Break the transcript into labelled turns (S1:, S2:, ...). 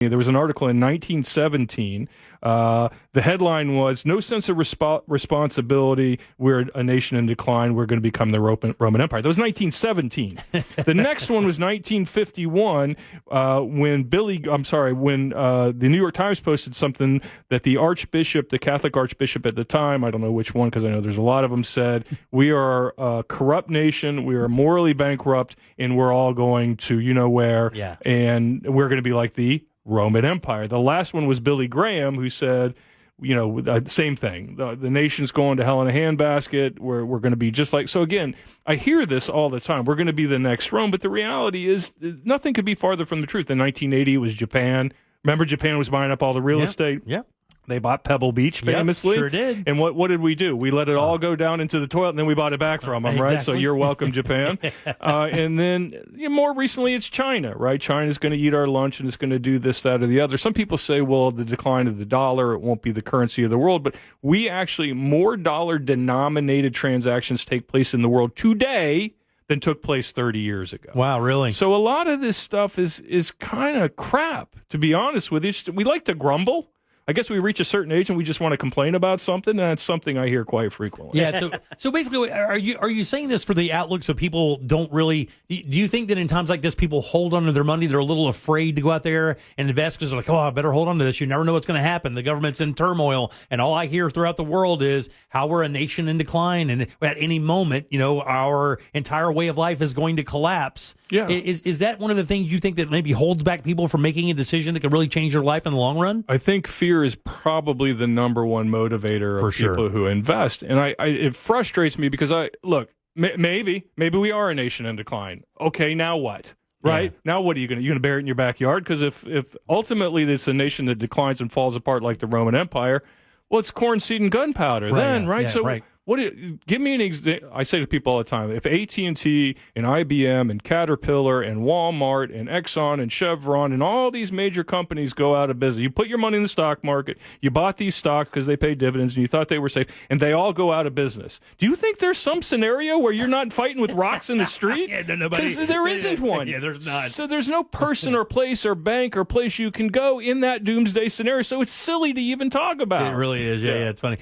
S1: There was an article in 1917. The headline was, "No sense of responsibility. We're a nation in decline. We're going to become the Roman Empire." That was 1917. The next one was 1951 when the New York Times posted something that the Catholic Archbishop at the time, I don't know which one because I know there's a lot of them, said, "We are a corrupt nation. We are morally bankrupt, and we're all going to where, and we're going to be like the Roman Empire." The last one was Billy Graham, who said, same thing. The nation's going to hell in a handbasket. We're going to be just like. So again, I hear this all the time. We're going to be the next Rome, but the reality is nothing could be farther from the truth. In 1980, it was Japan. Remember, Japan was buying up all the real estate.
S2: Yeah.
S1: They bought Pebble Beach famously.
S2: Sure did.
S1: And what did we do? We let it all go down into the toilet, and then we bought it back from them, right? So you're welcome, Japan. And then more recently, it's China, right? China's going to eat our lunch, and it's going to do this, that, or the other. Some people say, well, the decline of the dollar, it won't be the currency of the world. But more dollar-denominated transactions take place in the world today than took place 30 years ago.
S2: Wow, really?
S1: So a lot of this stuff is kind of crap, to be honest with you. We like to grumble. I guess we reach a certain age and we just want to complain about something, and that's something I hear quite frequently.
S2: Yeah. So basically, are you saying this for the outlook so people don't really? Do you think that in times like this, people hold on to their money? They're a little afraid to go out there and invest because they're like, oh, I better hold on to this. You never know what's going to happen. The government's in turmoil, and all I hear throughout the world is how we're a nation in decline, and at any moment, our entire way of life is going to collapse.
S1: Yeah.
S2: Is that one of the things you think that maybe holds back people from making a decision that could really change their life in the long run?
S1: I think fear is probably the number one motivator of people who invest. And it frustrates me because maybe we are a nation in decline. Okay, now what? Right? Yeah. Now what are you going to bury it in your backyard? Because if ultimately it's a nation that declines and falls apart like the Roman Empire, well, it's corn seed and gunpowder then, right?
S2: Yeah,
S1: so
S2: right.
S1: Give me an example. I say to people all the time, if AT&T and IBM and Caterpillar and Walmart and Exxon and Chevron and all these major companies go out of business, you put your money in the stock market, you bought these stocks because they pay dividends and you thought they were safe, and they all go out of business. Do you think there's some scenario where you're not fighting with rocks in the street? Because there isn't one.
S2: Yeah, there's not.
S1: So there's no person or place or bank or place you can go in that doomsday scenario. So it's silly to even talk about.
S2: It really is. Yeah, it's funny.